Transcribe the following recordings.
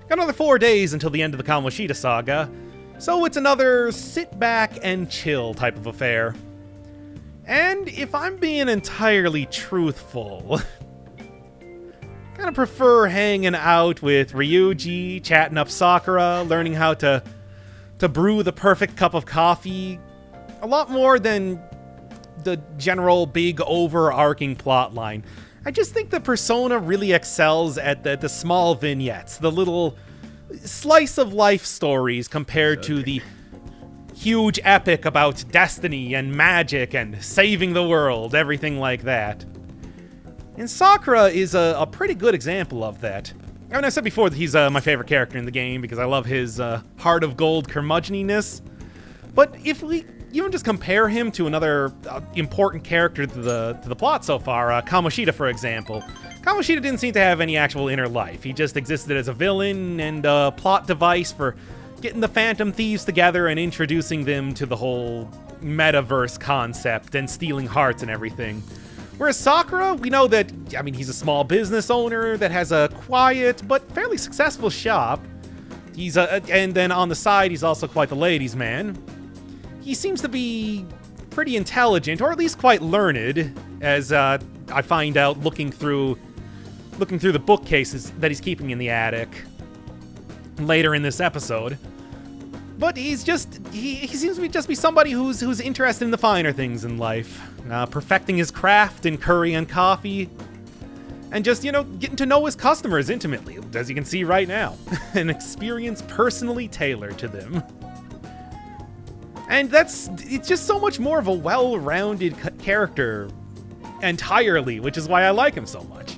Got another 4 days until the end of the Kamoshida saga, so it's another sit back and chill type of affair. And if I'm being entirely truthful, kind of prefer hanging out with Ryoji, chatting up Sakura, learning how to brew the perfect cup of coffee, a lot more than the general big overarching plotline. I just think the Persona really excels at the small vignettes, the little slice of life stories compared to the huge epic about destiny and magic and saving the world, everything like that. And Sakura is a pretty good example of that. I mean, I said before that he's my favorite character in the game because I love his heart of gold curmudgeoniness. But if we even just compare him to another important character to the plot so far, Kamoshida, for example. Kamoshida didn't seem to have any actual inner life. He just existed as a villain and a plot device for getting the Phantom Thieves together and introducing them to the whole Metaverse concept and stealing hearts and everything. Whereas Sakura, we know that, I mean, he's a small business owner that has a quiet but fairly successful shop. And then on the side, he's also quite the ladies' man. He seems to be pretty intelligent, or at least quite learned, as I find out looking through the bookcases that he's keeping in the attic later in this episode. But he seems to just be somebody who's interested in the finer things in life, perfecting his craft in curry and coffee, and just, getting to know his customers intimately, as you can see right now, an experience personally tailored to them. And it's just so much more of a well-rounded character entirely, which is why I like him so much.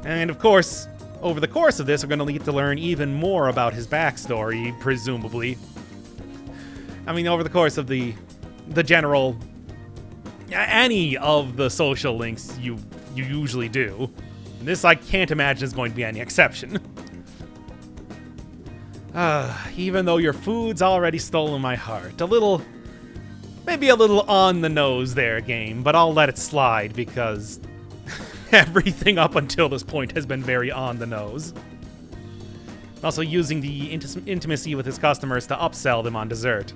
And of course, over the course of this, we're going to get to learn even more about his backstory, presumably. I mean, over the course of the general, any of the social links you usually do. This, I can't imagine, is going to be any exception. Even though your food's already stolen my heart. Maybe a little on the nose there, game, but I'll let it slide because everything up until this point has been very on the nose. Also using the intimacy with his customers to upsell them on dessert.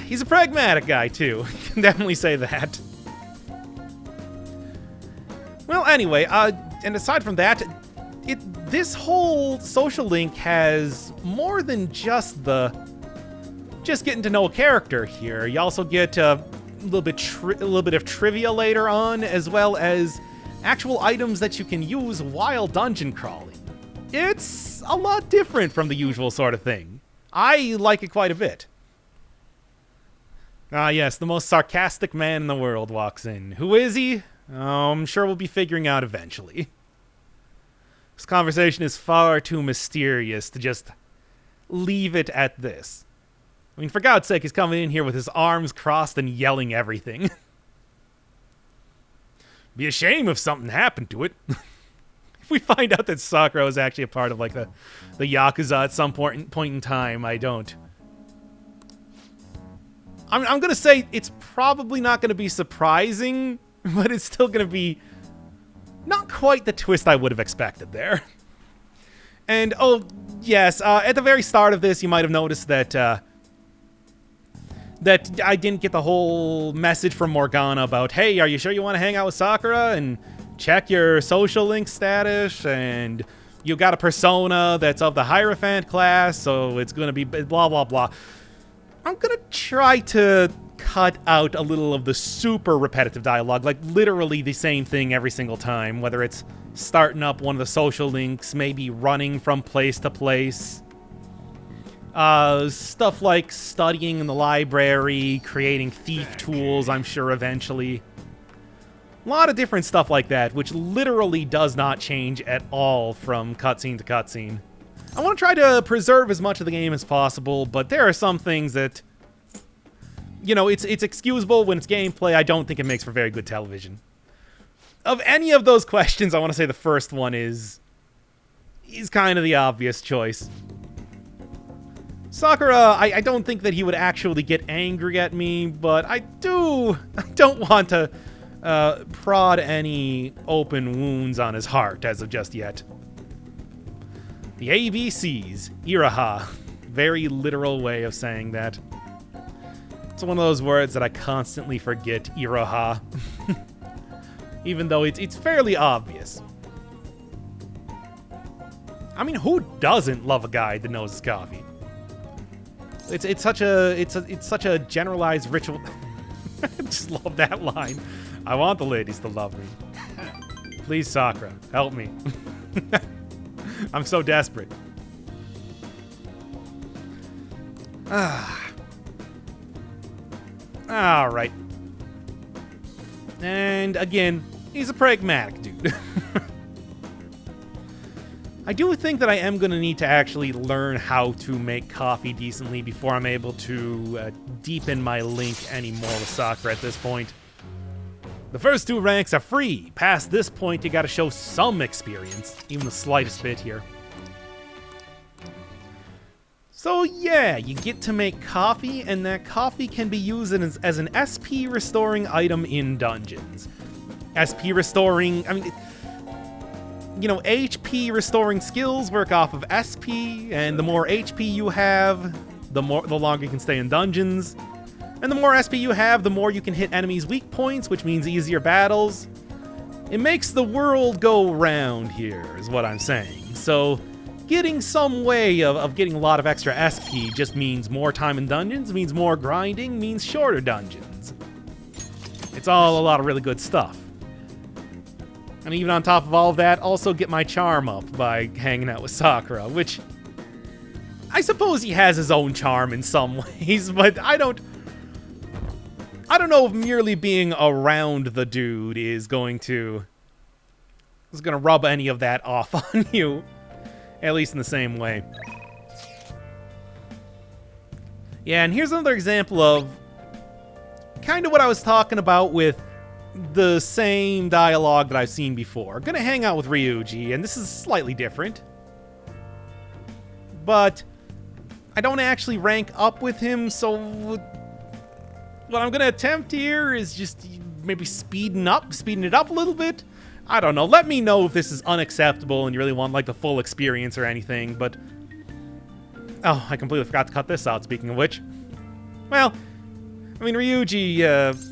He's a pragmatic guy, too. Can definitely say that. Well, anyway, and aside from that, this whole social link has more than just getting to know a character here. You also get a little bit of trivia later on, as well as actual items that you can use while dungeon crawling. It's a lot different from the usual sort of thing. I like it quite a bit. Ah, yes, the most sarcastic man in the world walks in. Who is he? Oh, I'm sure we'll be figuring out eventually. This conversation is far too mysterious to just leave it at this. I mean, for God's sake, he's coming in here with his arms crossed and yelling everything. Be a shame if something happened to it. If we find out that Sakura is actually a part of, like, the Yakuza at some point in time, I don't. I'm going to say it's probably not going to be surprising, but it's still going to be not quite the twist I would have expected there. And, oh, yes, at the very start of this, you might have noticed that I didn't get the whole message from Morgana about, hey, are you sure you want to hang out with Sakura? And check your social link status, and you got a persona that's of the Hierophant class, so it's going to be blah, blah, blah. I'm going to try to cut out a little of the super repetitive dialogue, like literally the same thing every single time, whether it's starting up one of the social links, maybe running from place to place. Stuff like studying in the library, creating thief tools, I'm sure eventually. A lot of different stuff like that, which literally does not change at all from cutscene to cutscene. I want to try to preserve as much of the game as possible, but there are some things that, it's excusable when it's gameplay. I don't think it makes for very good television. Of any of those questions, I want to say the first one is kind of the obvious choice. Sakura, I don't think that he would actually get angry at me, but I don't want to prod any open wounds on his heart as of just yet. The ABCs. Iraha. Very literal way of saying that. It's one of those words that I constantly forget, Iraha. Even though it's fairly obvious. I mean, who doesn't love a guy that knows his coffee? It's such a generalized ritual. I just love that line. I want the ladies to love me. Please, Sakura, help me. I'm so desperate. Alright. And again, he's a pragmatic dude. I do think that I am going to need to actually learn how to make coffee decently before I'm able to deepen my link anymore with Sakura at this point. The first 2 ranks are free. Past this point, you gotta show some experience, even the slightest bit here. So yeah, you get to make coffee, and that coffee can be used as an SP restoring item in dungeons. SP restoring, I mean, you know, HP restoring skills work off of SP, and the more HP you have, the longer you can stay in dungeons. And the more SP you have, the more you can hit enemies' weak points, which means easier battles. It makes the world go round here, is what I'm saying. So, getting some way of getting a lot of extra SP just means more time in dungeons, means more grinding, means shorter dungeons. It's all a lot of really good stuff. And even on top of all of that, also get my charm up by hanging out with Sakura, which I suppose he has his own charm in some ways, but I don't know if merely being around the dude is going to rub any of that off on you, at least in the same way. Yeah, and here's another example of kind of what I was talking about with the same dialogue that I've seen before. Gonna hang out with Ryoji, and this is slightly different. But I don't actually rank up with him, so what I'm gonna attempt here is just maybe speeding it up a little bit. I don't know. Let me know if this is unacceptable and you really want like the full experience or anything, but oh, I completely forgot to cut this out, speaking of which. Well, I mean, Ryoji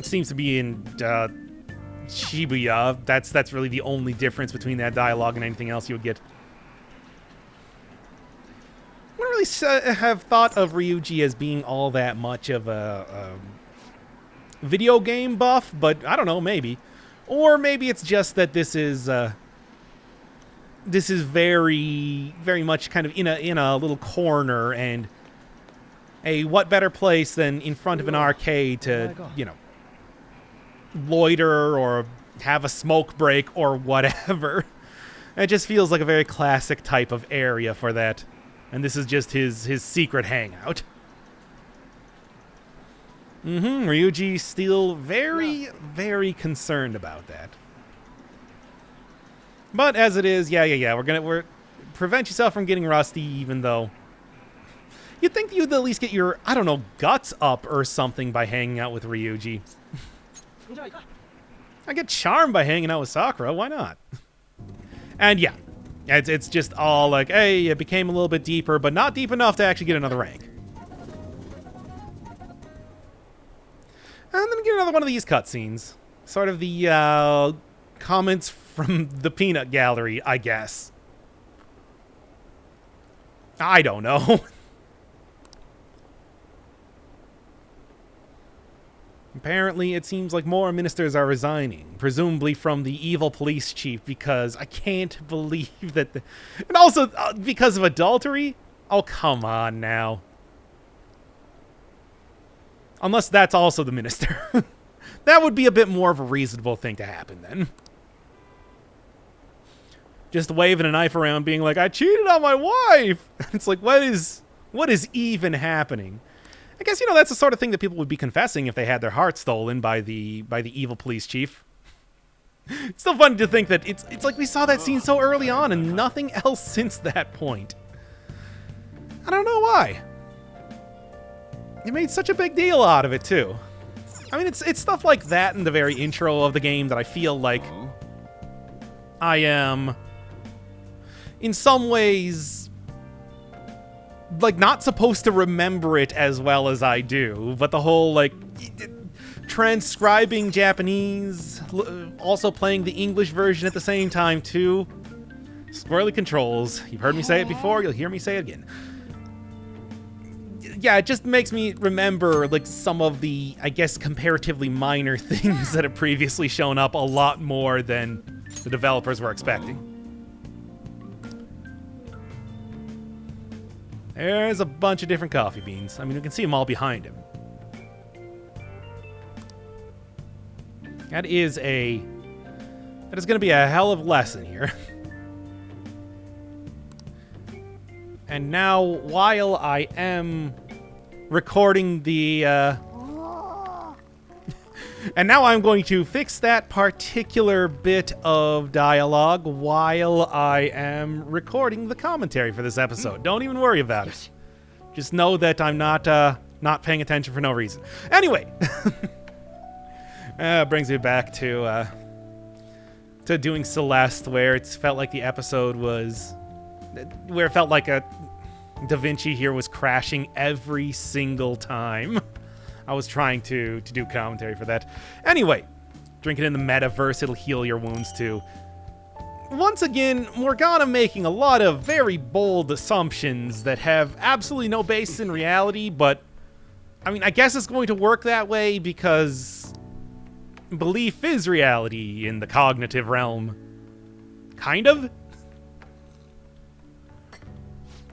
seems to be in Shibuya. That's really the only difference between that dialogue and anything else you would get. I don't really have thought of Ryoji as being all that much of a video game buff, but I don't know, maybe. Or maybe it's just that this is very, very much kind of in a little corner, and what better place than in front of an arcade to, you know, loiter or have a smoke break or whatever. It just feels like a very classic type of area for that. And this is just his secret hangout. Ryoji still very, very concerned about that. But as it is, yeah. We're prevent yourself from getting rusty, even though you'd think you'd at least get your, I don't know, guts up or something by hanging out with Ryoji. I get charmed by hanging out with Sakura, why not? And yeah, it's just all like, hey, it became a little bit deeper, but not deep enough to actually get another rank. And then get another one of these cutscenes. Sort of the comments from the peanut gallery, I guess. I don't know. Apparently, it seems like more ministers are resigning, presumably from the evil police chief, because I can't believe that and also, because of adultery? Oh, come on now. Unless that's also the minister. That would be a bit more of a reasonable thing to happen, then. Just waving a knife around, being like, I cheated on my wife! It's like, what is even happening? I guess, you know, that's the sort of thing that people would be confessing if they had their heart stolen by the evil police chief. It's still funny to think that it's like we saw that scene so early on and nothing else since that point. I don't know why. They made such a big deal out of it, too. I mean, it's stuff like that in the very intro of the game that I feel like I am in some ways, like, not supposed to remember it as well as I do, but the whole, like, transcribing Japanese, also playing the English version at the same time, too. Squirrely controls. You've heard me say it before, you'll hear me say it again. Yeah, it just makes me remember, like, some of the, I guess, comparatively minor things that have previously shown up a lot more than the developers were expecting. There's a bunch of different coffee beans. I mean, you can see them all behind him. That is going to be a hell of a lesson here. And now, while I am recording the, and now I'm going to fix that particular bit of dialogue while I am recording the commentary for this episode. Don't even worry about it. Just know that I'm not paying attention for no reason. Anyway, brings me back to doing Celeste, where it felt like the episode was, where it felt like a Da Vinci here was crashing every single time I was trying to do commentary for that. Anyway, drink it in the metaverse, it'll heal your wounds too. Once again, Morgana making a lot of very bold assumptions that have absolutely no basis in reality, but I mean, I guess it's going to work that way because belief is reality in the cognitive realm. Kind of?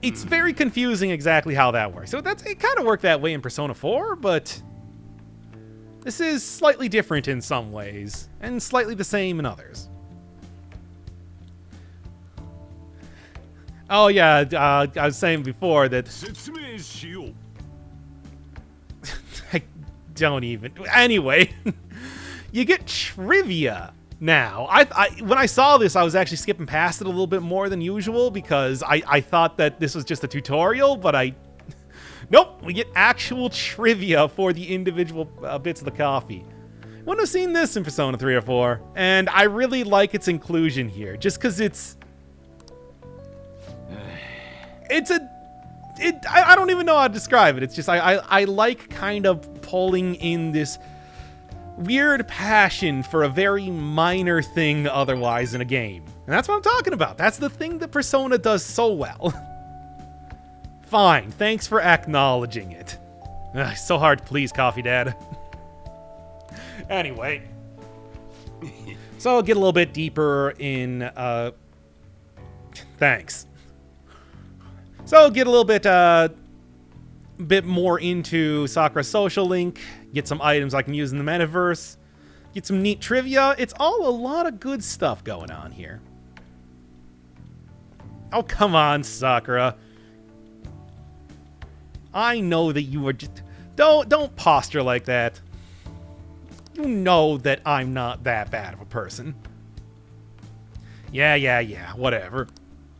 It's very confusing exactly how that works. So it kind of worked that way in Persona 4, but this is slightly different in some ways, and slightly the same in others. Oh yeah, I was saying before that... I don't even... Anyway, you get trivia now. When I saw this, I was actually skipping past it a little bit more than usual because I thought that this was just a tutorial, but nope, we get actual trivia for the individual bits of the coffee. Wouldn't have seen this in Persona 3 or 4, and I really like its inclusion here, just because I don't even know how to describe it. It's just, I like kind of pulling in this weird passion for a very minor thing otherwise in a game. And that's what I'm talking about. That's the thing that Persona does so well. Fine, thanks for acknowledging it. Ugh, it's so hard to please, Coffee Dad. Anyway. So I'll get a little bit deeper in, thanks. So I'll get a little bit more into Sakura's social link, get some items I can use in the metaverse, get some neat trivia. It's all a lot of good stuff going on here. Oh, come on, Sakura. I know that you are just... Don't posture like that. You know that I'm not that bad of a person. Yeah, whatever.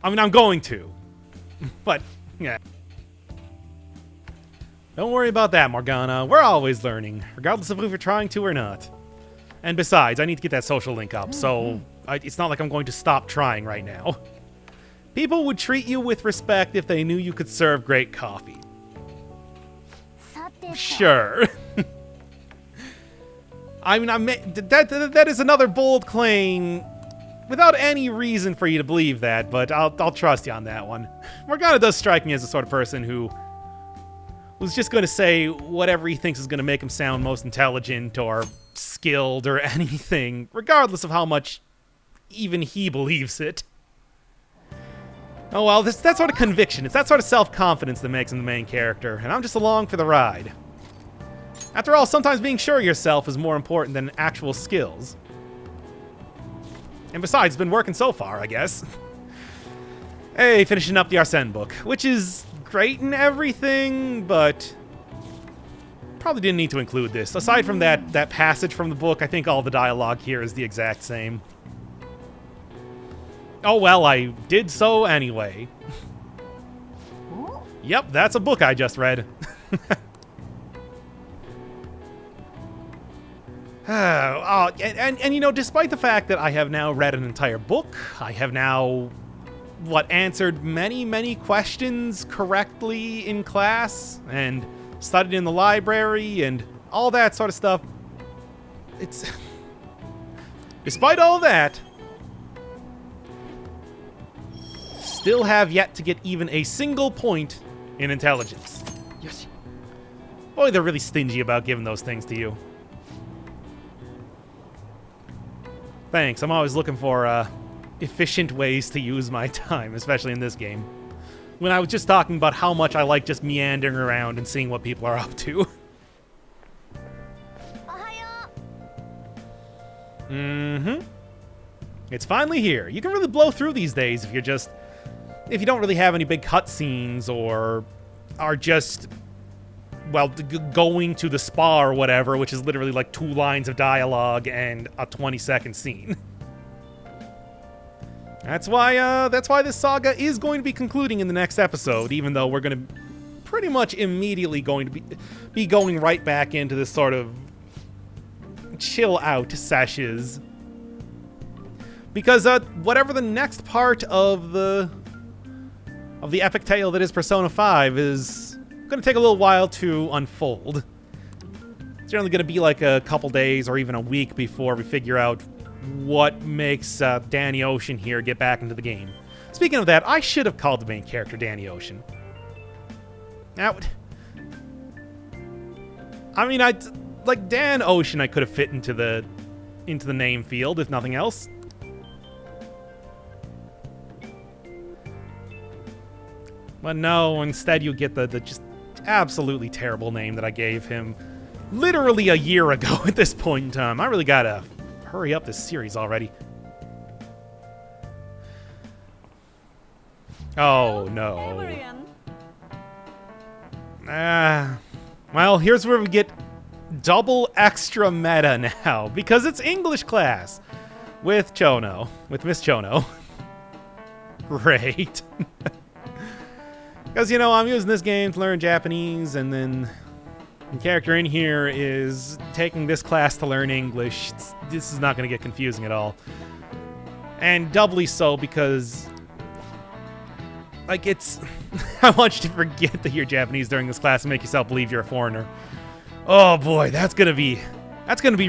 I mean, I'm going to. But, yeah. Don't worry about that, Morgana. We're always learning, regardless of if we're trying to or not. And besides, I need to get that social link up, so it's not like I'm going to stop trying right now. People would treat you with respect if they knew you could serve great coffee. Sure. I mean, that is another bold claim without any reason for you to believe that, but I'll trust you on that one. Morgana does strike me as the sort of person who's just going to say whatever he thinks is going to make him sound most intelligent or skilled or anything, regardless of how much even he believes it. Oh well, that's that sort of conviction, it's that sort of self-confidence that makes him the main character, and I'm just along for the ride. After all, sometimes being sure of yourself is more important than actual skills. And besides, it's been working so far, I guess. Hey, finishing up the Arsene book, which is great and everything, but probably didn't need to include this. Aside from that passage from the book, I think all the dialogue here is the exact same. Oh well, I did so anyway. Yep, that's a book I just read. And you know, despite the fact that I have now read an entire book, I have now answered many, many questions correctly in class and studied in the library and all that sort of stuff. It's... Despite all that, still have yet to get even a single point in intelligence. Boy, they're really stingy about giving those things to you. Thanks, I'm always looking for efficient ways to use my time, especially in this game. When I was just talking about how much I like just meandering around and seeing what people are up to. Mm-hmm. It's finally here. You can really blow through these days if you don't really have any big cutscenes or are just, well, going to the spa or whatever, which is literally like 2 lines of dialogue and a 20-second scene. That's why this saga is going to be concluding in the next episode, even though we're going to pretty much immediately going to be going right back into this sort of chill out sessions. Because whatever the next part of the epic tale that is Persona 5 is going to take a little while to unfold. It's generally going to be like a couple days or even a week before we figure out what makes Danny Ocean here get back into the game. Speaking of that, I should have called the main character Danny Ocean. Now, I mean, like Dan Ocean I could have fit into the name field, if nothing else. But no, instead you get the just absolutely terrible name that I gave him literally a year ago at this point in time. I really gotta hurry up this series already. Oh, no. Well, here's where we get double extra meta now, because it's English class with Chono, with Miss Chono. Great. Because, you know, I'm using this game to learn Japanese, and then the character in here is taking this class to learn English. This is not going to get confusing at all. And doubly so because, like, it's... I want you to forget that you're Japanese during this class and make yourself believe you're a foreigner. Oh boy, that's gonna be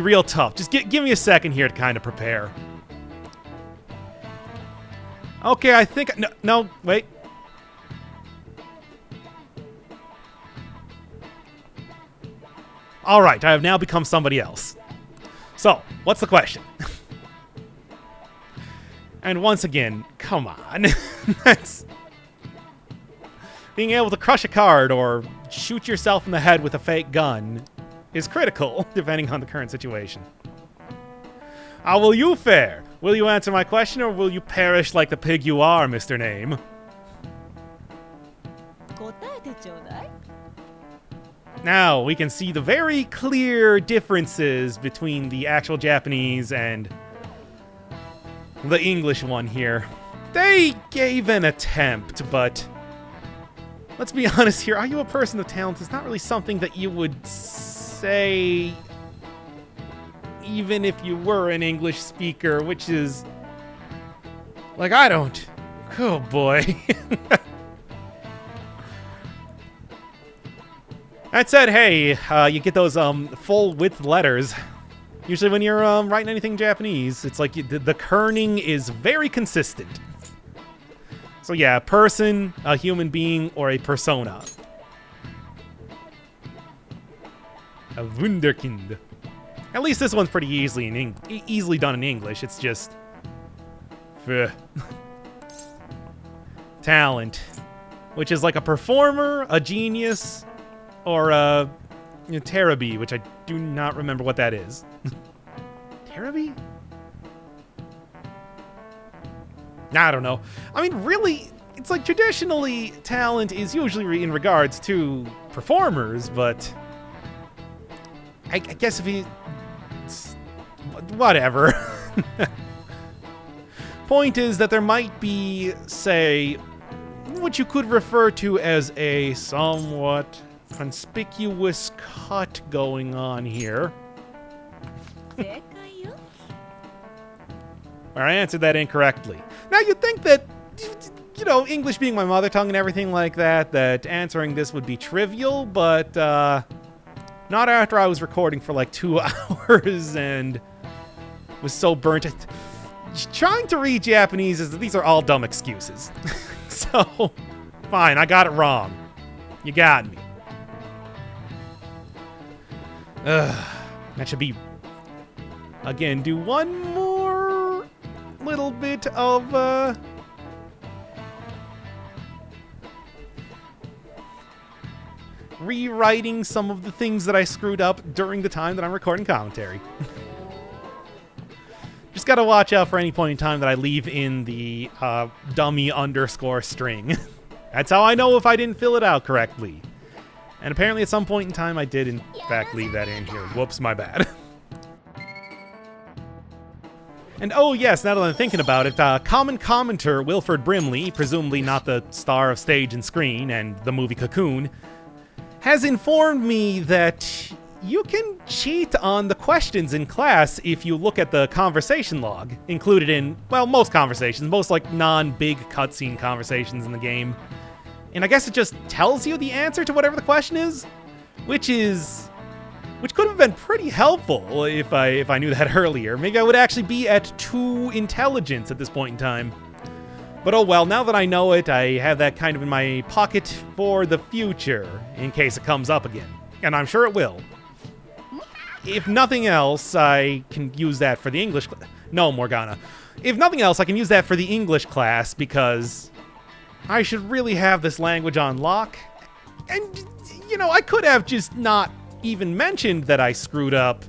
real tough. Just give me a second here to kind of prepare. Okay, I think... No, wait. All right, I have now become somebody else. So, what's the question? And once again, come on. That's... Being able to crush a card or shoot yourself in the head with a fake gun is critical, depending on the current situation. How will you fare? Will you answer my question, or will you perish like the pig you are, Mr. Name? Now, we can see the very clear differences between the actual Japanese and the English one here. They gave an attempt, but let's be honest here. Are you a person of talent? It's not really something that you would say even if you were an English speaker, which is... like, I don't... Oh, boy. That said, hey, you get those full-width letters. Usually when you're writing anything Japanese, it's like the kerning is very consistent. So yeah, a person, a human being, or a persona. A Wunderkind. At least this one's pretty easily done in English. It's just... talent. Which is like a performer, a genius... or, Terabi, which I do not remember what that is. Terabi? I don't know. I mean, really, it's like traditionally, talent is usually in regards to performers, but I guess if he... whatever. Point is that there might be, say, what you could refer to as a somewhat... conspicuous cut going on here. Or I answered that incorrectly. Now you'd think that know, English being my mother tongue and everything like that, that answering this would be trivial, but not after I was recording for like 2 hours and was so burnt. Trying to read Japanese these are all dumb excuses. So, fine, I got it wrong. You got me. That should be... Again, do one more little bit of... rewriting some of the things that I screwed up during the time that I'm recording commentary. Just gotta watch out for any point in time that I leave in the dummy underscore string. That's how I know if I didn't fill it out correctly. And apparently at some point in time I did in fact leave that in here. Whoops, my bad. And oh yes, now that I'm thinking about it, common commenter Wilford Brimley, presumably not the star of stage and screen and the movie Cocoon, has informed me that you can cheat on the questions in class if you look at the conversation log included in, well, most conversations, most like non-big cutscene conversations in the game. And I guess it just tells you the answer to whatever the question is, which could have been pretty helpful if I knew that earlier. Maybe I would actually be at 2 intelligence at this point in time. But oh well, now that I know it, I have that kind of in my pocket for the future, in case it comes up again. And I'm sure it will. If nothing else, I can use that for the English class. No, Morgana. If nothing else, I can use that for the English class, because I should really have this language on lock. And, you know, I could have just not even mentioned that I screwed up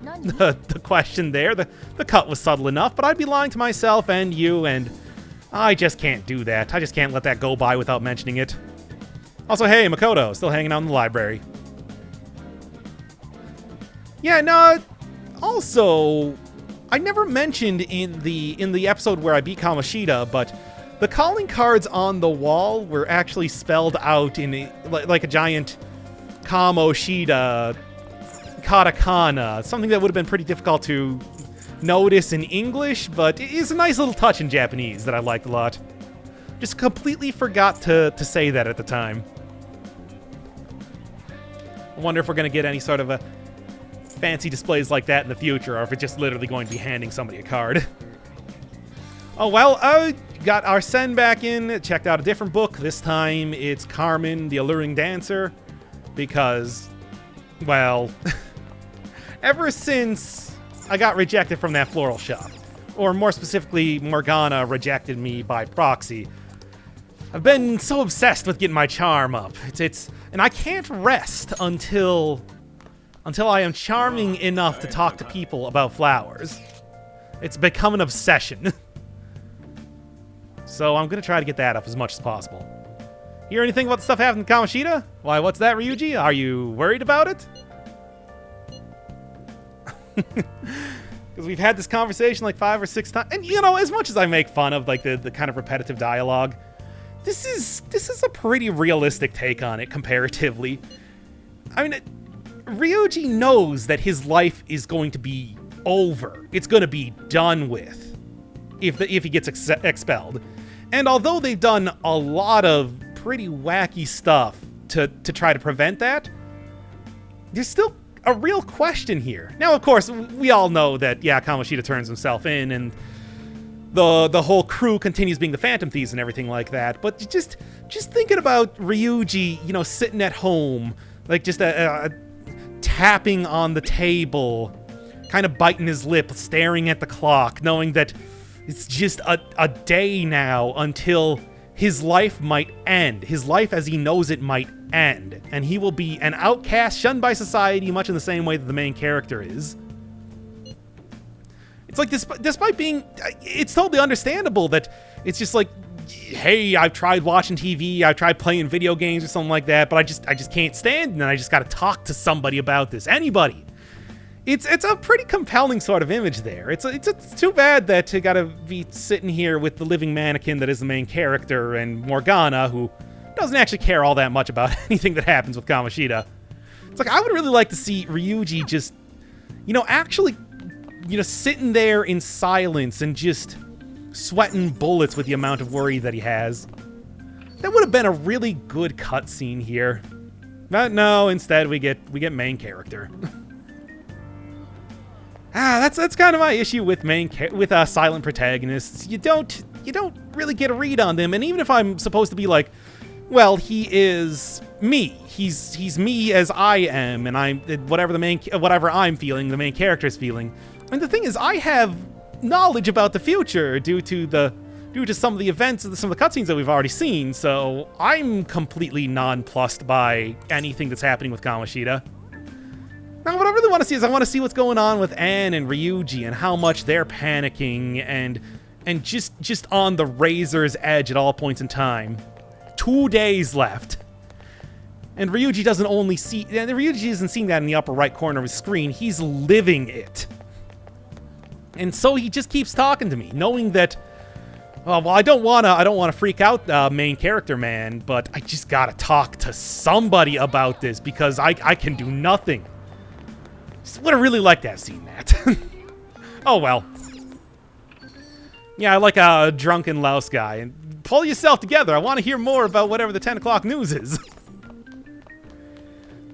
the question there. The cut was subtle enough, but I'd be lying to myself and you, and... I just can't do that. I just can't let that go by without mentioning it. Also, hey, Makoto, still hanging out in the library. Yeah, no, also, I never mentioned in the episode where I beat Kamoshida, but the calling cards on the wall were actually spelled out in like a giant Kamoshida katakana, something that would have been pretty difficult to notice in English, but it is a nice little touch in Japanese that I liked a lot. Just completely forgot to say that at the time. I wonder if we're going to get any sort of a fancy displays like that in the future, or if it's just literally going to be handing somebody a card. Oh well, got our Sen back in, checked out a different book. This time it's Carmen, the Alluring Dancer, because, well, ever since I got rejected from that floral shop, or more specifically, Morgana rejected me by proxy, I've been so obsessed with getting my charm up. And I can't rest until I am charming enough to talk to people about flowers. It's become an obsession. So I'm gonna try to get that up as much as possible. Hear anything about the stuff happening in Kamoshida? Why, what's that, Ryoji? Are you worried about it? Because we've had this conversation like 5 or 6 times, and you know, as much as I make fun of like the kind of repetitive dialogue, this is a pretty realistic take on it comparatively. I mean, Ryoji knows that his life is going to be over. It's going to be done with if he gets expelled. And although they've done a lot of pretty wacky stuff to try to prevent that, there's still a real question here. Now, of course, we all know that, yeah, Kamoshida turns himself in, and the whole crew continues being the Phantom Thieves and everything like that. But just thinking about Ryoji, you know, sitting at home, like just tapping on the table, kind of biting his lip, staring at the clock, knowing that it's just a day now until his life might end. His life as he knows it might end. And he will be an outcast, shunned by society, much in the same way that the main character is. It's like, despite being... It's totally understandable that it's just like, hey, I've tried watching TV, I've tried playing video games or something like that, but I just can't stand it, and I just gotta talk to somebody about this. Anybody. It's a pretty compelling sort of image there. It's too bad that you gotta be sitting here with the living mannequin that is the main character and Morgana, who doesn't actually care all that much about anything that happens with Kamoshida. It's like, I would really like to see Ryoji just, you know, actually, you know, sitting there in silence and just sweating bullets with the amount of worry that he has. That would have been a really good cutscene here. But no, instead we get main character. That's kind of my issue with silent protagonists. You don't really get a read on them, and even if I'm supposed to be like, well, he is me. He's me as I am, and I'm whatever I'm feeling, the main character is feeling. And the thing is, I have knowledge about the future due to some of the events and some of the cutscenes that we've already seen, so I'm completely nonplussed by anything that's happening with Kamoshida. Now, what I really want to see is I want to see what's going on with Anne and Ryoji and how much they're panicking and just on the razor's edge at all points in time. 2 days left. And Ryoji isn't seeing that in the upper right corner of his screen. He's living it. And so he just keeps talking to me, knowing that, well, I don't want to freak out main character man, but I just got to talk to somebody about this because I can do nothing. Just would have really liked to have seen that. Oh, well. Yeah, I like a drunken louse guy. And pull yourself together. I want to hear more about whatever the 10 o'clock news is.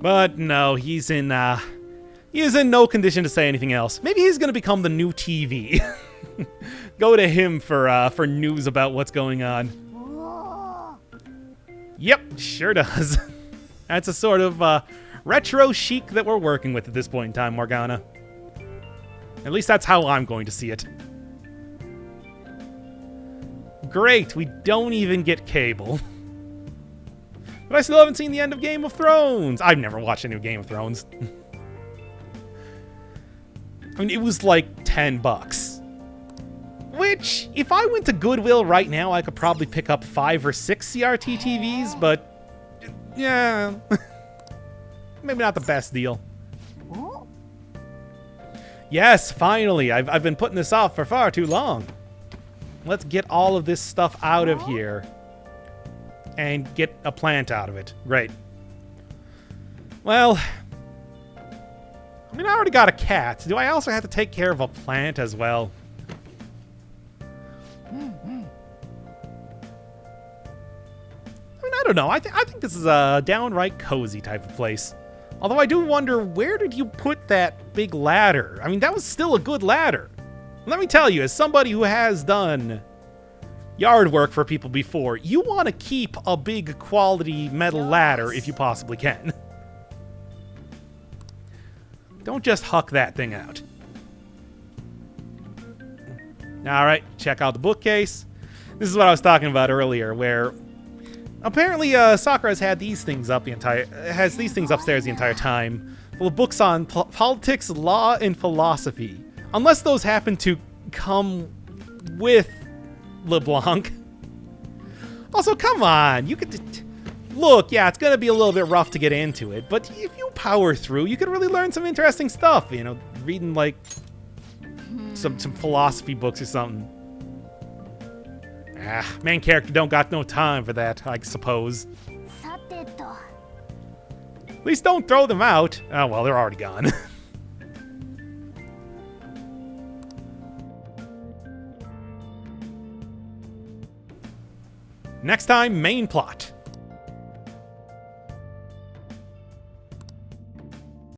But no, he is in no condition to say anything else. Maybe he's going to become the new TV. Go to him for news about what's going on. Yep, sure does. That's a sort of retro chic that we're working with at this point in time, Morgana. At least that's how I'm going to see it. Great, we don't even get cable. But I still haven't seen the end of Game of Thrones. I've never watched any of Game of Thrones. I mean, it was like $10. Which, if I went to Goodwill right now, I could probably pick up 5 or 6 CRT TVs, but yeah, maybe not the best deal. Yes, finally, I've been putting this off for far too long. Let's get all of this stuff out of here and get a plant out of it. Great. Well, I mean, I already got a cat. Do I also have to take care of a plant as well? I mean, I don't know. I think this is a downright cozy type of place. Although I do wonder, where did you put that big ladder? I mean, that was still a good ladder. Let me tell you, as somebody who has done yard work for people before, you want to keep a big quality metal ladder if you possibly can. Don't just huck that thing out. Alright, check out the bookcase. This is what I was talking about earlier, where apparently Sakura has had these things upstairs the entire time, full of books on politics, law, and philosophy. Unless those happen to come with LeBlanc. Also, come on, you could look. Yeah, it's gonna be a little bit rough to get into it, but if you power through, you could really learn some interesting stuff. You know, reading like some philosophy books or something. Main character don't got no time for that, I suppose. At least don't throw them out. Oh well, they're already gone. Next time, main plot.